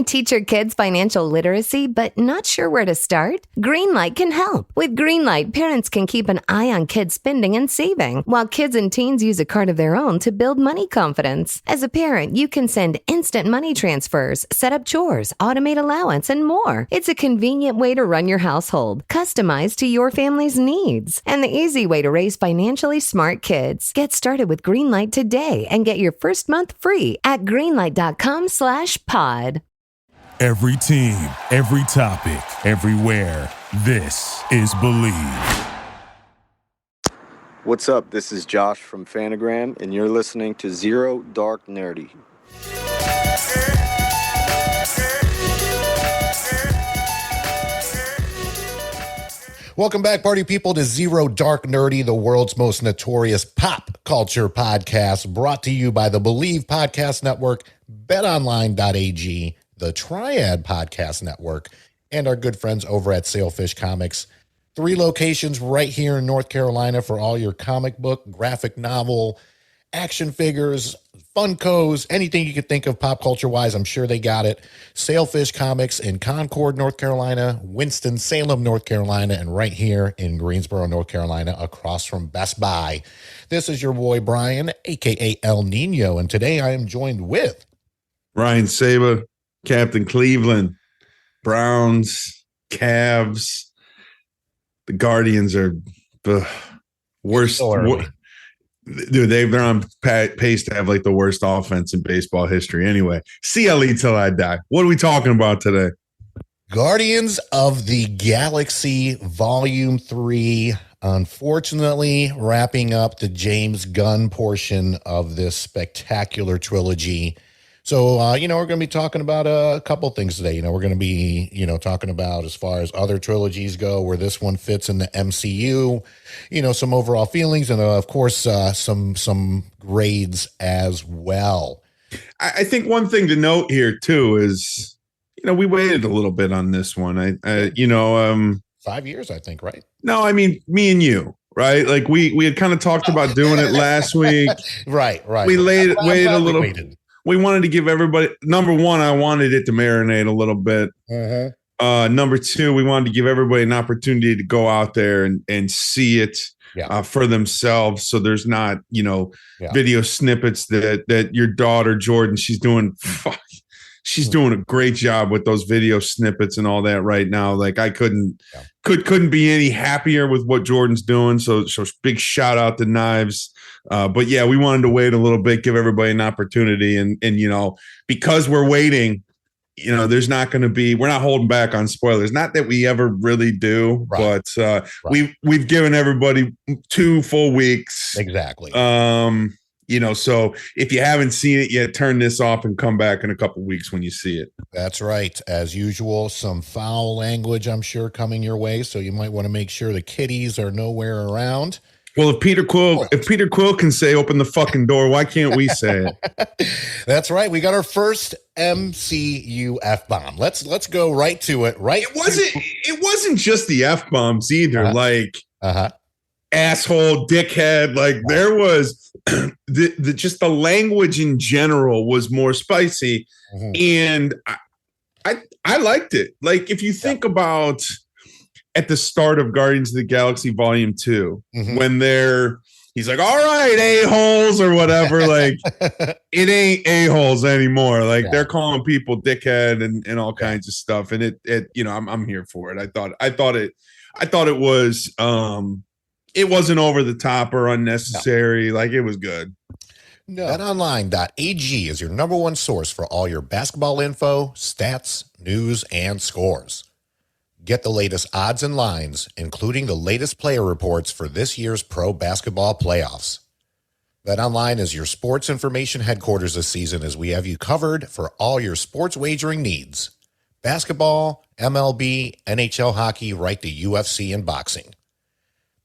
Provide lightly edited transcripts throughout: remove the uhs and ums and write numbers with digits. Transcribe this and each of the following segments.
Want to teach your kids financial literacy but not sure where to start? Greenlight can help. With Greenlight, parents can keep an eye on kids' spending and saving, while kids and teens use a card of their own to build money confidence. As a parent, you can send instant money transfers, set up chores, automate allowance, and more. It's a convenient way to run your household, customized to your family's needs, and the easy way to raise financially smart kids. Get started with Greenlight today and get your first month free at greenlight.com/pod. Every team, every topic, everywhere. This is Believe. What's up? This is Josh from Fanagram, and you're listening to Zero Dark Nerdy. Welcome back, party people, to Zero Dark Nerdy, the world's most notorious pop culture podcast, brought to you by the Believe Podcast Network, BetOnline.ag, the Triad Podcast Network, and our good friends over at Sailfish Comics. 3 locations right here in North Carolina for all your comic book, graphic novel, action figures, Funkos, anything you could think of pop culture-wise, I'm sure they got it. Sailfish Comics in Concord, North Carolina, Winston-Salem, North Carolina, and right here in Greensboro, North Carolina, across from Best Buy. This is your boy, Brian, a.k.a. El Nino, and today I am joined with Ryan Saber, Captain Cleveland, Browns, Cavs. The Guardians are the worst. Dude, they're on pace to have like the worst offense in baseball history. Anyway, CLE till I die. What are we talking about today? Guardians of the Galaxy Volume 3. Unfortunately, wrapping up the James Gunn portion of this spectacular trilogy. So, we're going to be talking about a couple things today. We're going to be, talking about as far as other trilogies go, where this one fits in the MCU, some overall feelings, and of course, some grades as well. I think one thing to note here too is, we waited a little bit on this one. 5 years, I think, right? No, I mean, me and you. Right, like we had kind of talked about doing it last week. Right. We waited a little. We wanted to give everybody, number one, I wanted it to marinate a little bit. Number two, we wanted to give everybody an opportunity to go out there and see it for themselves. So there's not, video snippets that your daughter, Jordan, she's doing a great job with those video snippets and all that right now. Like I couldn't be any happier with what Jordan's doing. So big shout out to Knives. But yeah, we wanted to wait a little bit, give everybody an opportunity. And because we're waiting, there's not going to be, we're not holding back on spoilers. Not that we ever really do, but we've given everybody 2 full weeks. Exactly. So if you haven't seen it yet, turn this off and come back in a couple weeks when you see it. That's right. As usual, some foul language, I'm sure, coming your way. So you might want to make sure the kiddies are nowhere around. Well, if Peter Quill can say open the fucking door, why can't we say it? That's right. We got our first MCU F-bomb. Let's go right to it. Right. It wasn't just the F-bombs either. Asshole, dickhead. Like there was just the language in general was more spicy. And I liked it. Like if you think about at the start of Guardians of the Galaxy Volume 2, when he's like, all right, a-holes or whatever, like it ain't a-holes anymore. Like they're calling people dickhead and all kinds of stuff. And it I'm here for it. I thought it was it wasn't over the top or unnecessary. No. Like it was good. No. BetOnline.ag is your number one source for all your basketball info, stats, news, and scores. Get the latest odds and lines, including the latest player reports for this year's pro basketball playoffs. BetOnline is your sports information headquarters this season as we have you covered for all your sports wagering needs. Basketball, MLB, NHL hockey, right to UFC and boxing.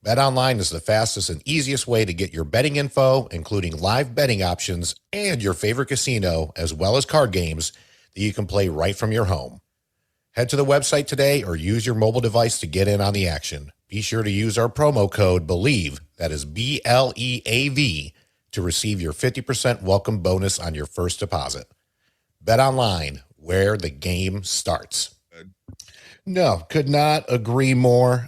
BetOnline is the fastest and easiest way to get your betting info, including live betting options and your favorite casino, as well as card games that you can play right from your home. Head to the website today or use your mobile device to get in on the action. Be sure to use our promo code BELIEVE, that is BLEAV, to receive your 50% welcome bonus on your first deposit. BetOnline, where the game starts. No, could not agree more.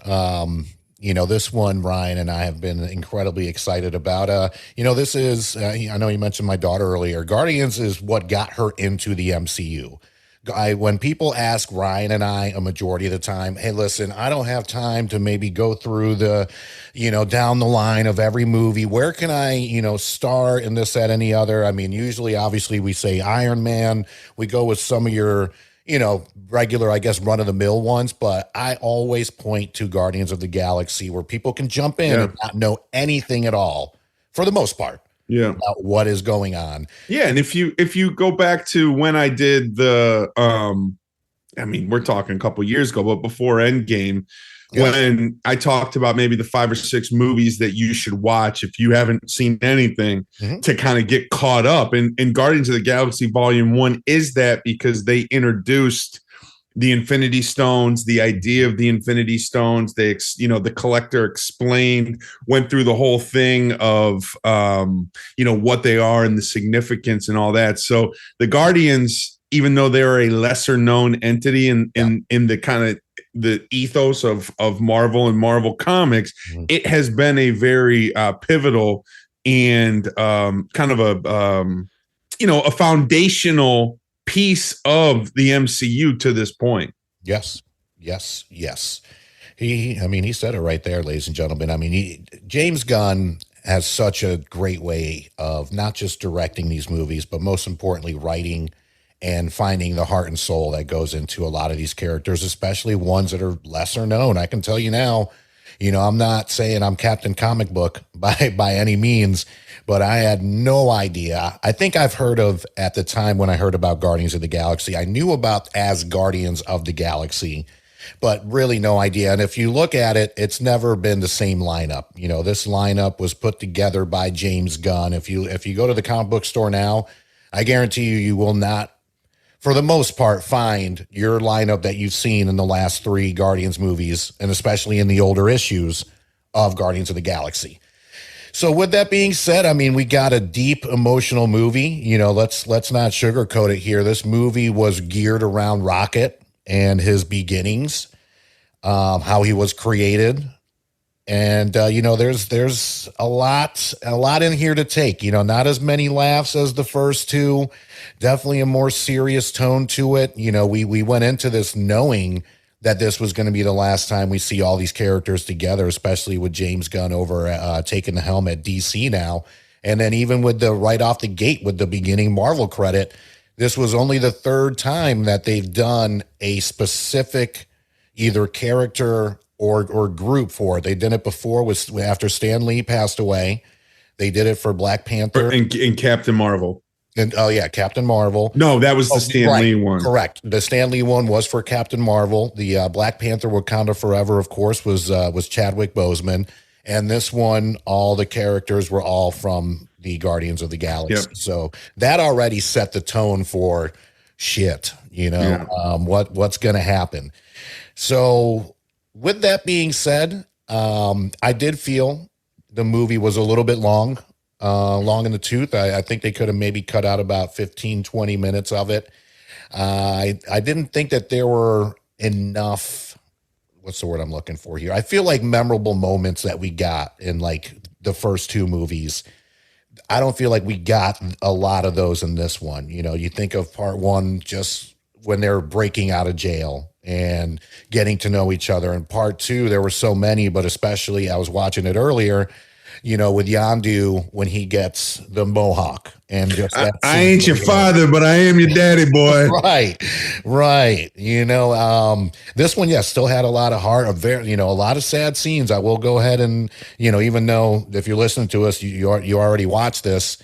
This one, Ryan and I have been incredibly excited about. This is, I know you mentioned my daughter earlier. Guardians is what got her into the MCU. When people ask Ryan and I a majority of the time, hey, listen, I don't have time to maybe go through the, down the line of every movie. Where can I, star in this, that, any other? I mean, usually, obviously, we say Iron Man. We go with some of your, regular, I guess, run-of-the-mill ones. But I always point to Guardians of the Galaxy where people can jump in and not know anything at all, for the most part. Yeah, about what is going on. Yeah, and if you go back to when I did the, we're talking a couple years ago, but before Endgame, when I talked about maybe the 5 or 6 movies that you should watch if you haven't seen anything to kind of get caught up. And Guardians of the Galaxy Volume 1 is that, because they introduced the Infinity Stones, the idea of the Infinity Stones. The collector explained, went through the whole thing of, what they are and the significance and all that. So the Guardians, even though they're a lesser known entity in the kind of the ethos of Marvel and Marvel Comics, it has been a very pivotal and kind of a foundational piece of the MCU to this point. Yes. He said it right there, ladies and gentlemen. James Gunn has such a great way of not just directing these movies, but most importantly, writing and finding the heart and soul that goes into a lot of these characters, especially ones that are lesser known. I can tell you now, I'm not saying I'm Captain Comic Book by any means, but I had no idea. I think I've heard of, at the time when I heard about Guardians of the Galaxy, I knew about as Guardians of the Galaxy, but really no idea. And if you look at it, it's never been the same lineup. This lineup was put together by James Gunn. If you go to the comic book store now, I guarantee you will not, for the most part, find your lineup that you've seen in the last 3 Guardians movies, and especially in the older issues of Guardians of the Galaxy. So with that being said, we got a deep emotional movie. Let's not sugarcoat it here. This movie was geared around Rocket and his beginnings, how he was created. And, there's a lot in here to take, not as many laughs as the first 2, definitely a more serious tone to it. We went into this knowing that this was going to be the last time we see all these characters together, especially with James Gunn over taking the helm at DC now. And then even with right off the gate with the beginning Marvel credit, this was only the 3rd time that they've done a specific either character or group for it. They did it before after Stan Lee passed away. They did it for Black Panther and Captain Marvel. And Captain Marvel. No, that was the Stan Lee one. Correct. The Stan Lee one was for Captain Marvel. The Black Panther Wakanda Forever, of course, was Chadwick Boseman. And this one, all the characters were all from the Guardians of the Galaxy. Yep. So that already set the tone for shit, what's going to happen. So with that being said, I did feel the movie was a little bit long in the tooth. I think they could have maybe cut out about 15, 20 minutes of it. I didn't think that there were enough, what's the word I'm looking for here? I feel like memorable moments that we got in like the first 2 movies. I don't feel like we got a lot of those in this one. You think of part 1, just when they're breaking out of jail and getting to know each other. And part 2, there were so many, but especially I was watching it earlier, with Yondu when he gets the mohawk and just that I ain't your father, but I am your daddy, boy. Right. This one, still had a lot of heart, a lot of sad scenes. I will go ahead and, even though if you're listening to us, you already watched this,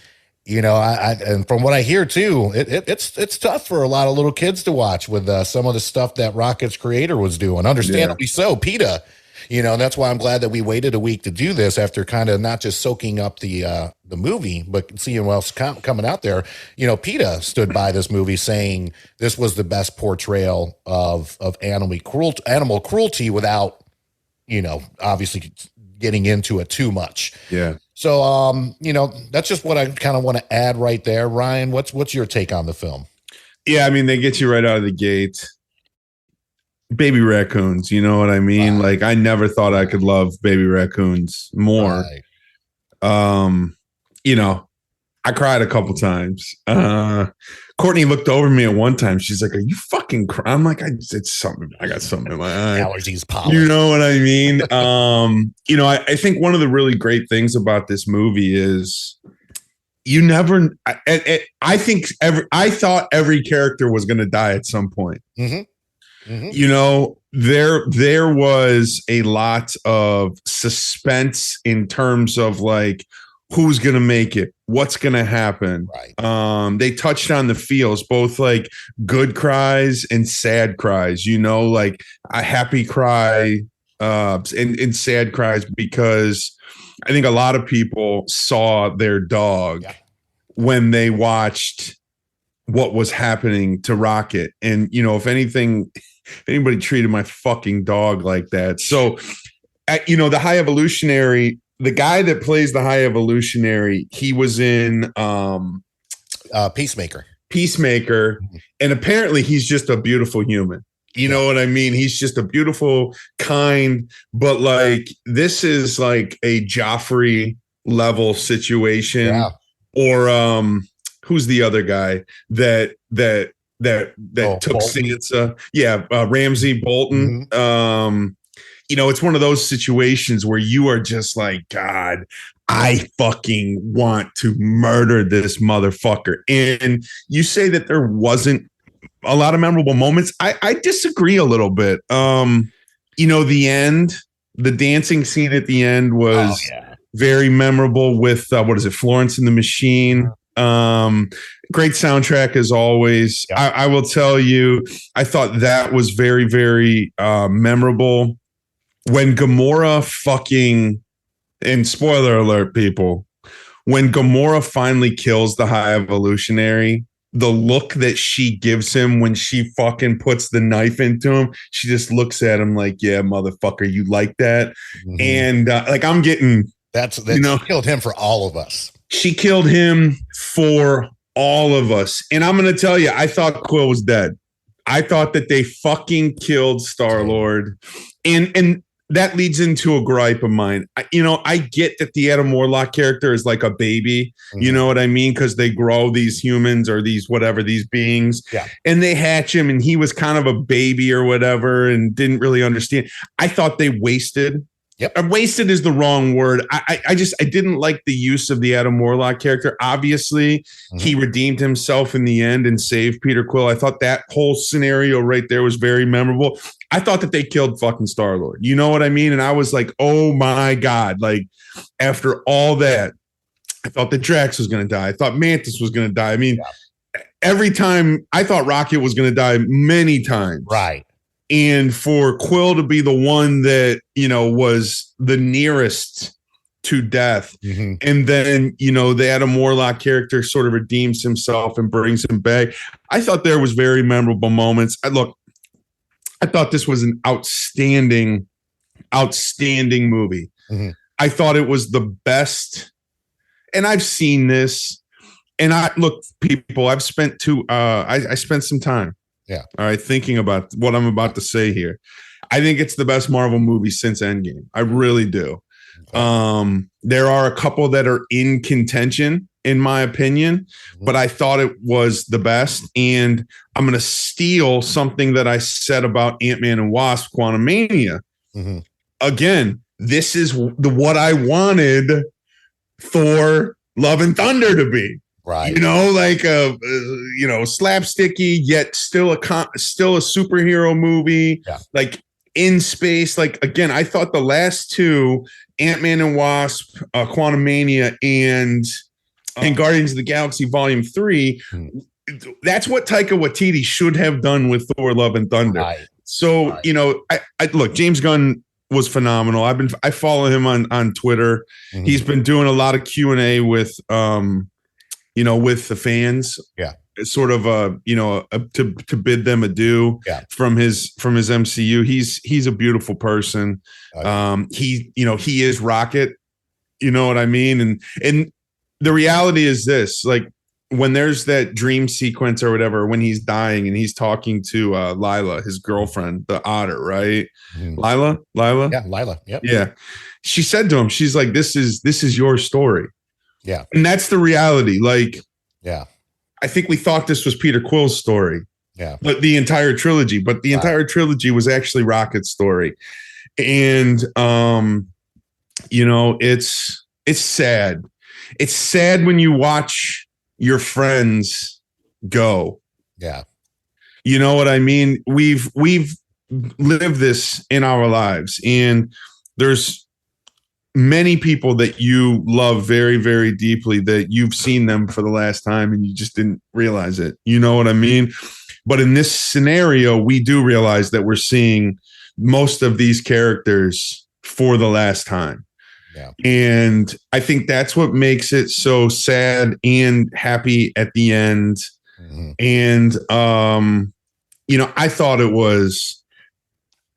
and from what I hear too, it's tough for a lot of little kids to watch with some of the stuff that Rocket's creator was doing. Understandably so, PETA. That's why I'm glad that we waited a week to do this after kind of not just soaking up the movie, but seeing what else coming out there. PETA stood by this movie saying this was the best portrayal of animal cruelty without, obviously getting into it too much. Yeah. So, that's just what I kind of want to add right there. Ryan, what's your take on the film? Yeah, I mean, they get you right out of the gate. Baby raccoons, you know what I mean? Like, I never thought I could love baby raccoons more. You know, I cried a couple times. Courtney looked over me at one time. She's like, "Are you fucking crying?" I'm like, it's something. I got something in my eye. Allergies, pollen. You know what I mean? You know, I think one of the really great things about this movie is you never. I think I thought every character was going to die at some point. You know, there was a lot of suspense in terms of like who's going to make it, what's going to happen. They touched on the feels, both like good cries and sad cries, you know, like a happy cry and sad cries, because I think a lot of people saw their dog when they watched what was happening to Rocket. And, you know, if anybody treated my fucking dog like that. So, you know, the High Evolutionary, the guy that plays the High Evolutionary, he was in Peacemaker. And apparently he's just a beautiful human. You know what I mean? He's just a beautiful, kind, but like, this is like a Joffrey level situation. Or who's the other guy that took Sansa? Ramsay Bolton. You know, it's one of those situations where you are just like, God, I fucking want to murder this motherfucker. And you say that there wasn't a lot of memorable moments. I disagree a little bit. You know, the dancing scene at the end was very memorable with what is it, Florence and the Machine. Great soundtrack as always. I will tell you, I thought that was very, very memorable when Gamora fucking, and spoiler alert, people, when Gamora finally kills the High Evolutionary, the look that she gives him when she fucking puts the knife into him, she just looks at him like, yeah, motherfucker, you like that? And like, I'm getting, that's you know, she killed him for all of us. She killed him for all of us. And I'm going to tell you, I thought Quill was dead. I thought that they fucking killed Star-Lord. And that leads into a gripe of mine. I get that the Adam Warlock character is like a baby. You know what I mean? Because they grow these humans or these beings, and they hatch him, and he was kind of a baby or whatever and didn't really understand. I thought they wasted. Wasted is the wrong word. I didn't like the use of the Adam Warlock character. Obviously, he redeemed himself in the end and saved Peter Quill. I thought that whole scenario right there was very memorable. I thought that they killed fucking Star-Lord. You know what I mean? And I was like, oh my God. Like, after all that, I thought that Drax was going to die. I thought Mantis was going to die. I mean, every time I thought Rocket was going to die many times. And for Quill to be the one that, you know, was the nearest to death. And then, you know, the Adam Warlock character sort of redeems himself and brings him back. I thought there was very memorable moments. I thought this was an outstanding movie. I thought it was the best. And I've seen this, and people, I've spent I spent some time. All right, thinking about what I'm about to say here. I think it's the best Marvel movie since Endgame. I really do. There are a couple that are in contention, in my opinion, but I thought it was the best. And I'm going to steal something that I said about Ant-Man and Wasp: Quantumania. Again, this is what I wanted Thor: Love and Thunder to be. You know, like slapsticky, yet still a superhero movie, like in space. Like, again, I thought the last two, Ant-Man and Wasp, Quantumania, and Guardians of the Galaxy Volume 3, that's what Taika Waititi should have done with Thor: Love and Thunder. So, you know, I look, James Gunn was phenomenal. I follow him on Twitter. He's been doing a lot of Q&A with with the fans. Sort of to bid them adieu from his MCU. He's a beautiful person. He is Rocket. You know what I mean? And the reality is this, like, when there's that dream sequence or whatever, when he's dying and he's talking to Lila, his girlfriend, the otter, right? Mm-hmm. Lila? Yeah, Lila. Yep. Yeah. She said to him, she's like, this is your story. Yeah. And that's the reality. Like, yeah, I think we thought this was Peter Quill's story. Yeah. But the entire trilogy was actually Rocket's story. And it's sad. It's sad when you watch your friends go. Yeah. You know what I mean? We've lived this in our lives, and there's many people that you love very, very deeply that you've seen them for the last time and you just didn't realize it. You know what I mean? But in this scenario, we do realize that we're seeing most of these characters for the last time. Yeah. And I think that's what makes it so sad and happy at the end. Mm-hmm. And, I thought it was,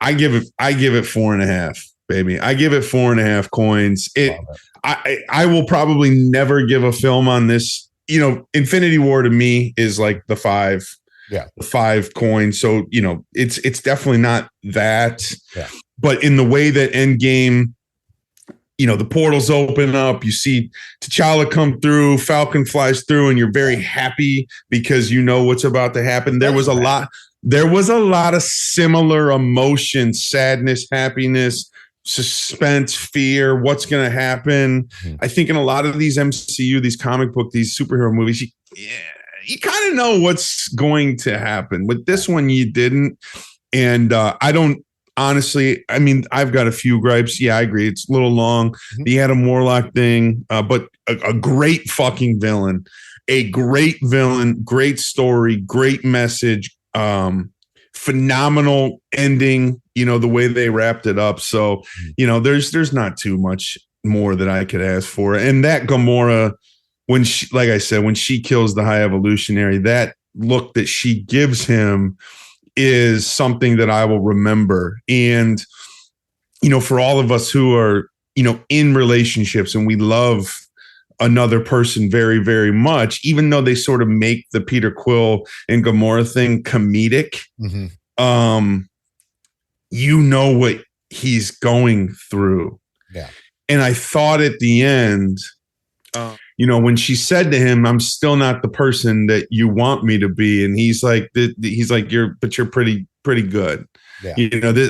I give it 4.5, baby. I give it 4.5 coins. I will probably never give a film on this. Infinity War to me is like the 5. Yeah. 5 coins. So, it's definitely not that. Yeah. But in the way that Endgame, the portals open up, you see T'Challa come through, Falcon flies through, and you're very happy because you know what's about to happen. There was a lot of similar emotions, sadness, happiness, suspense, fear, what's going to happen. Mm-hmm. I think in a lot of these MCU, these comic book, these superhero movies, you kind of know what's going to happen. With this one, you didn't. And I don't, honestly, I mean, I've got a few gripes. Yeah, I agree. It's a little long. Mm-hmm. The Adam Warlock thing, but a great fucking villain. A great villain, great story, great message, phenomenal ending, the way they wrapped it up. So, there's not too much more that I could ask for. And that Gamora, when she, like I said, when she kills the High Evolutionary, that look that she gives him is something that I will remember. And, for all of us who are, in relationships and we love another person very, very much, even though they sort of make the Peter Quill and Gamora thing comedic, mm-hmm. What he's going through. Yeah. And I thought at the end, when she said to him, I'm still not the person that you want me to be. And he's like, you're pretty good. Yeah.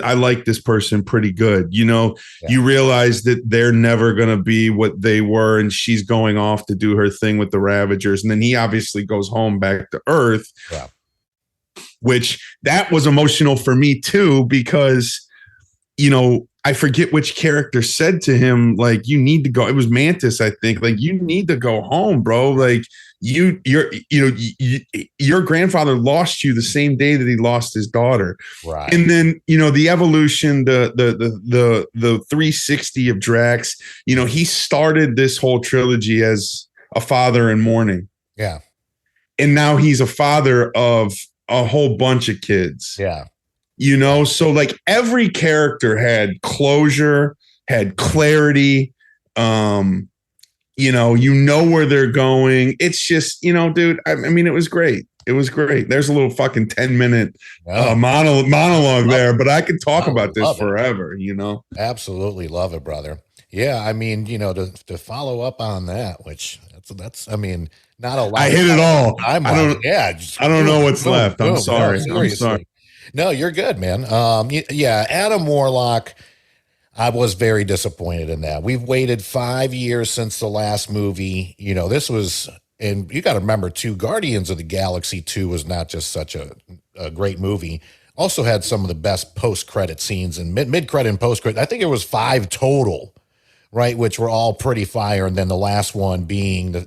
I like this person pretty good. You realize that they're never going to be what they were. And she's going off to do her thing with the Ravagers. And then he obviously goes home back to Earth, which that was emotional for me too, because, I forget which character said to him, like, you need to go. It was Mantis, I think. Like, you need to go home, bro. Like, your grandfather lost you the same day that he lost his daughter. Right. And then, the evolution, the 360 of Drax, he started this whole trilogy as a father in mourning. Yeah. And now he's a father of a whole bunch of kids. Yeah. So like every character had closure, had clarity, where they're going. It's just, dude, I mean, it was great. It was great. There's a little fucking 10-minute monologue there, but I could talk about this forever, Absolutely love it, brother. Yeah. I mean, to follow up on that, which that's, I mean, not a lot. I hit it all. I don't know what's left. I'm sorry. I'm sorry. No, you're good, man. Adam Warlock, I was very disappointed in that. We've waited 5 years since the last movie. This was, and you got to remember too, Guardians of the Galaxy 2 was not just such a great movie. Also had some of the best post-credit scenes and mid-credit and post-credit. I think it was 5 total, right? Which were all pretty fire. And then the last one being the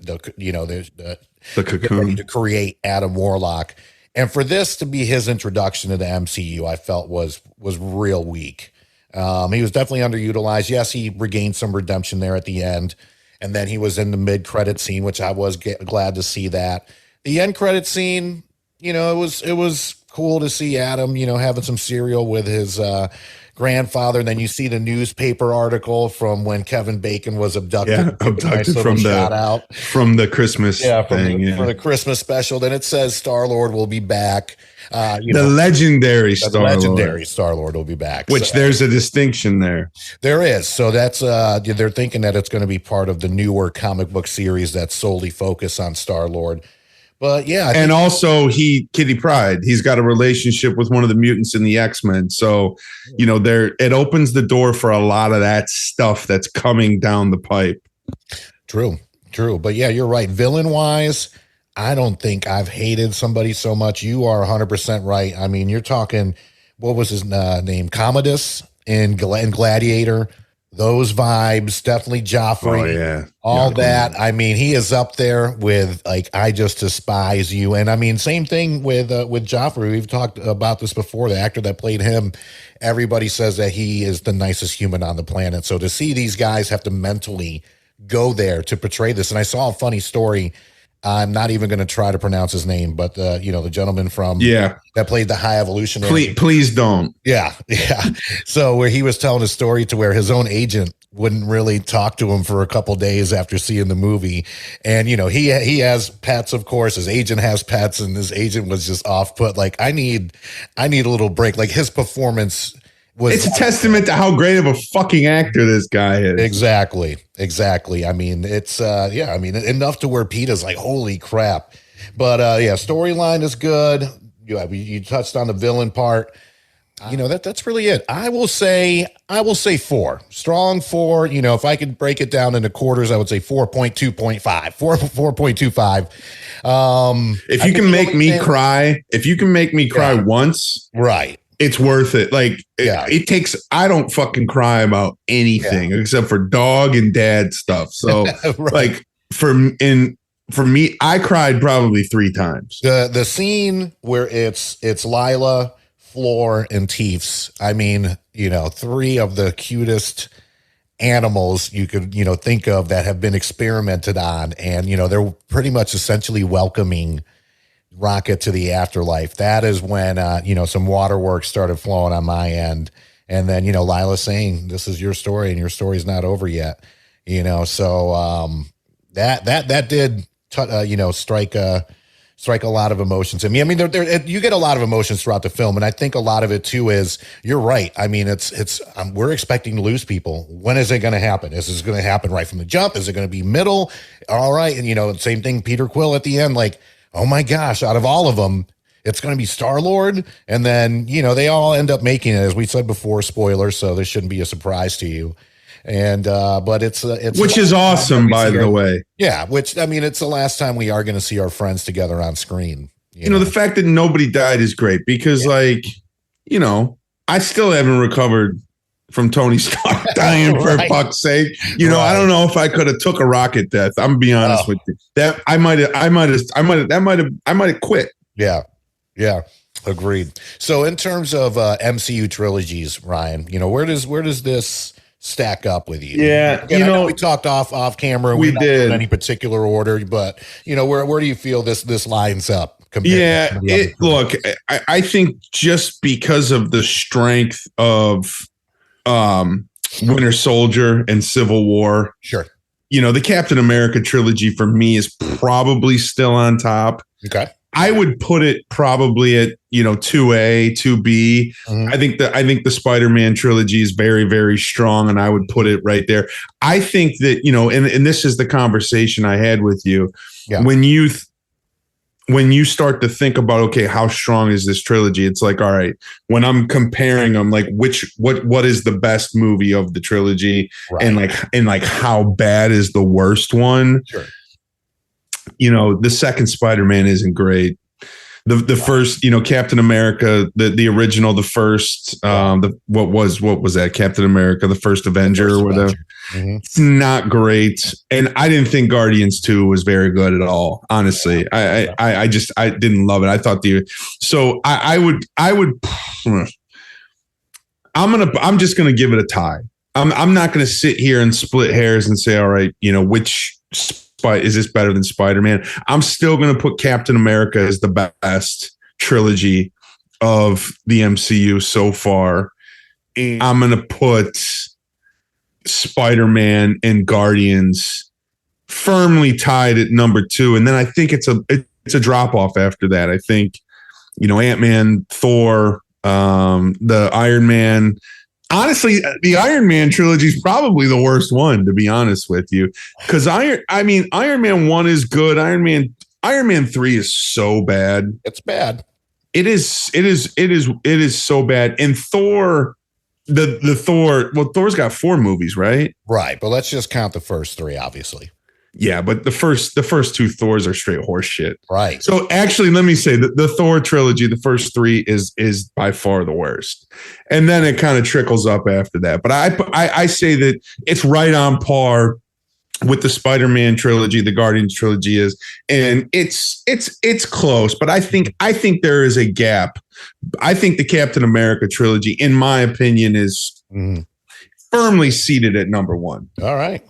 cocoon ready to create Adam Warlock. And for this to be his introduction to the MCU, I felt was real weak. He was definitely underutilized. Yes, he regained some redemption there at the end. And then he was in the mid-credit scene, which I was glad to see that. The end credit scene, it was cool to see Adam, having some cereal with his grandfather. And then you see the newspaper article from when Kevin Bacon was abducted. Yeah, abducted from the Christmas thing. For the Christmas special. Then it says Star-Lord will be back. The legendary Star-Lord will be back. Which there's a distinction there. There is. So that's they're thinking that it's going to be part of the newer comic book series that's solely focused on Star-Lord. But yeah, and also Kitty Pryde, he's got a relationship with one of the mutants in the X-Men. So, it opens the door for a lot of that stuff that's coming down the pipe. True. But yeah, you're right. Villain wise, I don't think I've hated somebody so much. You are 100% right. I mean, you're talking, what was his name? Commodus in Gladiator. Those vibes, definitely Joffrey. Oh, yeah. All that. I mean, he is up there with I just despise you. And I mean, same thing with Joffrey. We've talked about this before. The actor that played him, everybody says that he is the nicest human on the planet. So to see these guys have to mentally go there to portray this. And I saw a funny story. I'm not even going to try to pronounce his name, but the gentleman from that played the High Evolutionary. Please don't. Yeah. So where he was telling a story to where his own agent wouldn't really talk to him for a couple days after seeing the movie, and he has pets, of course. His agent has pets, and his agent was just off put. I need a little break. His performance. It's a testament to how great of a fucking actor this guy is. Exactly. I mean, it's enough to where Peter's like, holy crap. But storyline is good. You touched on the villain part. That's really it. I will say 4. Strong 4. If I could break it down into quarters, I would say 4.2.5. 4.25. If you can make me cry once, right. It's worth it. It takes, I don't fucking cry about anything except for dog and dad stuff. So right. For me, I cried probably 3 times. The scene where it's Lila, Floor, and Teefs. I mean, 3 of the cutest animals you could, think of that have been experimented on. And, they're pretty much essentially welcoming Rocket to the afterlife. That is when some waterworks started flowing on my end, and then Lila saying, "This is your story, and your story's not over yet." So that did strike a lot of emotions in me. I mean, you get a lot of emotions throughout the film, and I think a lot of it too is you're right. I mean, we're expecting to lose people. When is it going to happen? Is this going to happen right from the jump? Is it going to be middle? All right, and same thing. Peter Quill at the end, oh my gosh, out of all of them, it's going to be Star-Lord. And then, they all end up making it, as we said before, spoilers. So this shouldn't be a surprise to you. And, but it's which is awesome, by the way. Yeah. Which, I mean, it's the last time we are going to see our friends together on screen. The fact that nobody died is great because I still haven't recovered from Tony Stark dying for fuck's sake. I don't know if I could have took a rocket death. I'm gonna be honest with you. That I might have quit. Yeah. Agreed. So in terms of MCU trilogies, Ryan, where does this stack up with you? Yeah. I know we talked off camera. We did in any particular order, but where do you feel this lines up? Look, I think just because of the strength of Winter Soldier and Civil War. Sure. The Captain America trilogy for me is probably still on top. Okay. I would put it probably at, 2A, 2B. Mm-hmm. I think the Spider-Man trilogy is very, very strong, and I would put it right there. I think that, and this is the conversation I had with you. Yeah. When you start to think about, okay, how strong is this trilogy? It's like, all right, when I'm comparing them, what is the best movie of the trilogy? Right. And how bad is the worst one? Sure. The second Spider-Man isn't great. The first, Captain America, the original, the first, what was that? Captain America, the first Avenger or whatever. Mm-hmm. It's not great. And I didn't think Guardians 2 was very good at all. Honestly, I didn't love it. I thought I'm just going to give it a tie. I'm not going to sit here and split hairs and say, all right, which is this better than Spider-Man? I'm still going to put Captain America as the best trilogy of the MCU so far. And I'm going to put Spider-Man and Guardians firmly tied at number 2. And then I think it's a drop off after that. I think, Ant-Man, Thor, the Iron Man. Honestly, the Iron Man trilogy is probably the worst one, to be honest with you. Because Iron Man 1 is good. Iron Man 3 is so bad. It's bad. It is so bad. And Thor, Thor's got 4 movies, right? Right. But let's just count the first 3, obviously. Yeah, but the first 2 Thors are straight horse shit. Right. So actually, let me say that the Thor trilogy, the first 3 is by far the worst. And then it kind of trickles up after that. But I say that it's right on par with the Spider-Man trilogy, the Guardians trilogy is, and it's close, but I think there is a gap. I think the Captain America trilogy, in my opinion, is firmly seated at number 1. All right.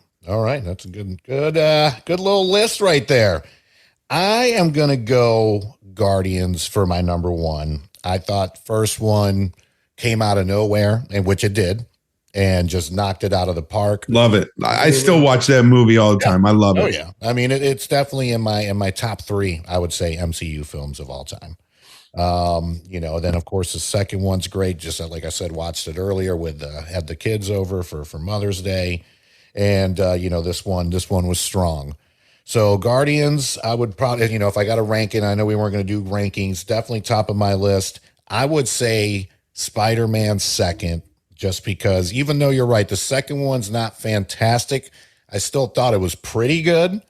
That's a good little list right there. I am going to go Guardians for my number 1. I thought first one came out of nowhere, and which it did, and just knocked it out of the park. Love it. I still watch that movie all the time. I love it. Oh yeah. I mean, it's definitely in my top 3, I would say, MCU films of all time. Then of course the second one's great. Just like I said, watched it earlier with had the kids over for Mother's Day. And, this one was strong. So Guardians, I would probably, if I got to rank it, I know we weren't going to do rankings, definitely top of my list. I would say Spider-Man second, just because even though you're right, the second one's not fantastic, I still thought it was pretty good.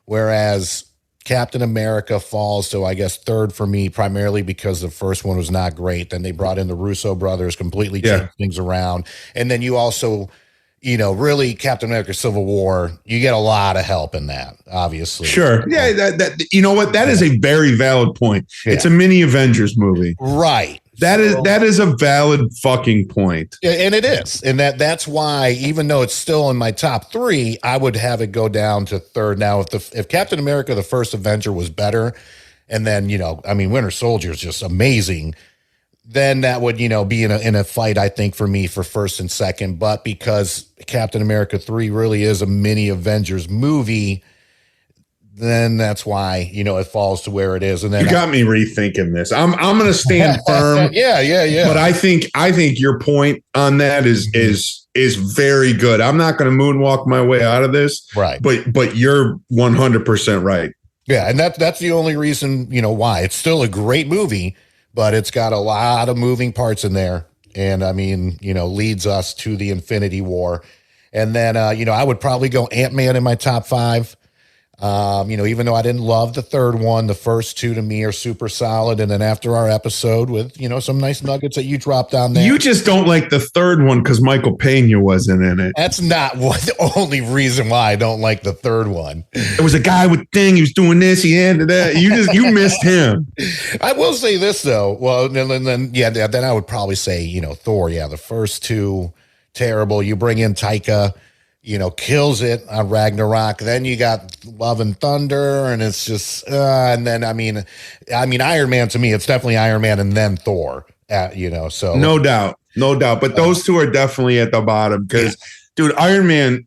Whereas Captain America falls to, I guess, third for me, primarily because the first one was not great. Then they brought in the Russo brothers, completely changed things around. And then you also, really Captain America Civil War, you get a lot of help in that, obviously. Sure. Yeah. That you know what? That is a very valid point. Yeah. It's a mini Avengers movie. Right. That is a valid fucking point. And it is. And that's why, even though it's still in my top 3, I would have it go down to third. Now, if Captain America, the first Avenger, was better, and then, Winter Soldier is just amazing, then that would, be in a fight, I think, for me for first and second. But because Captain America 3 really is a mini Avengers movie, then that's why, it falls to where it is. And then you got me rethinking this. I'm going to stand firm. Yeah. But I think your point on that is very good. I'm not going to moonwalk my way out of this. Right. But you're 100% right. Yeah. And that's the only reason, why. It's still a great movie, but it's got a lot of moving parts in there. And leads us to the Infinity War. And then, I would probably go Ant-Man in my top 5. Even though I didn't love the third one, the first 2 to me are super solid. And then after our episode with, some nice nuggets that you dropped down there. You just don't like the third one because Michael Pena wasn't in it. That's not the only reason why I don't like the third one. It was a guy with thing. He was doing this. He had that. You missed him. I will say this though. Well, then I would probably say, Thor. Yeah. The first 2, terrible. You bring in Taika, kills it on Ragnarok. Then you got Love and Thunder, and it's just, and then Iron Man, to me, it's definitely Iron Man and then Thor. So no doubt. But those 2 are definitely at the bottom because, dude, Iron Man,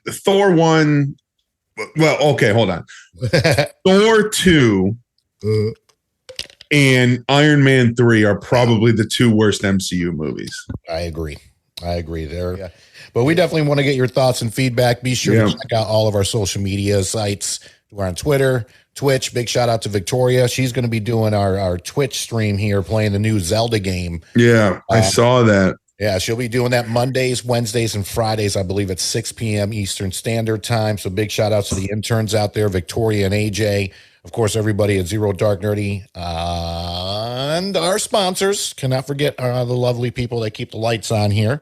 Thor 1. Well, okay, hold on. Thor 2 and Iron Man 3 are probably the 2 worst MCU movies. I agree there. Yeah. But we definitely want to get your thoughts and feedback. Be sure to check out all of our social media sites. We're on Twitter, Twitch. Big shout out to Victoria. She's going to be doing our Twitch stream here, playing the new Zelda game. Yeah, I saw that. Yeah, she'll be doing that Mondays, Wednesdays, and Fridays, I believe, at 6 p.m. Eastern Standard Time. So big shout outs to the interns out there, Victoria and AJ. Of course, everybody at Zero Dark Nerdy. And our sponsors. Cannot forget the lovely people that keep the lights on here.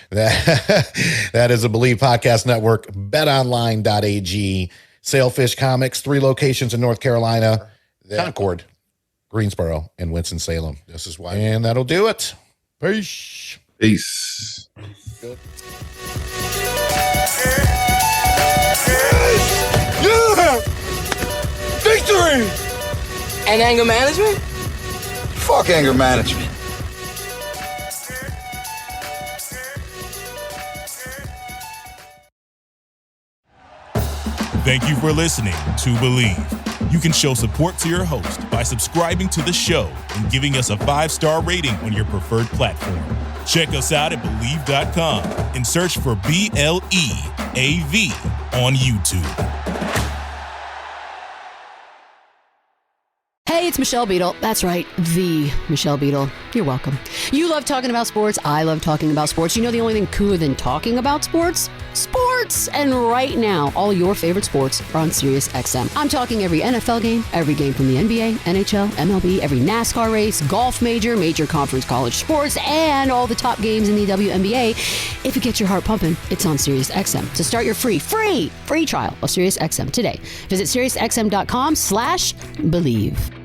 That is a Believe Podcast Network, betonline.ag, Sailfish Comics, 3 locations in North Carolina, Concord, Greensboro, and Winston-Salem. This is why. And that'll do it. Peace. Good. Yeah. And anger management? Fuck anger management. Thank you for listening to Believe. You can show support to your host by subscribing to the show and giving us a 5-star rating on your preferred platform. Check us out at Believe.com and search for BLEAV on YouTube. Hey, it's Michelle Beadle. That's right, the Michelle Beadle. You're welcome. You love talking about sports. I love talking about sports. You know the only thing cooler than talking about sports? Sports! And right now, all your favorite sports are on SiriusXM. I'm talking every NFL game, every game from the NBA, NHL, MLB, every NASCAR race, golf major conference college sports, and all the top games in the WNBA. If it gets your heart pumping, it's on SiriusXM. To start your free trial of SiriusXM today, visit SiriusXM.com/believe.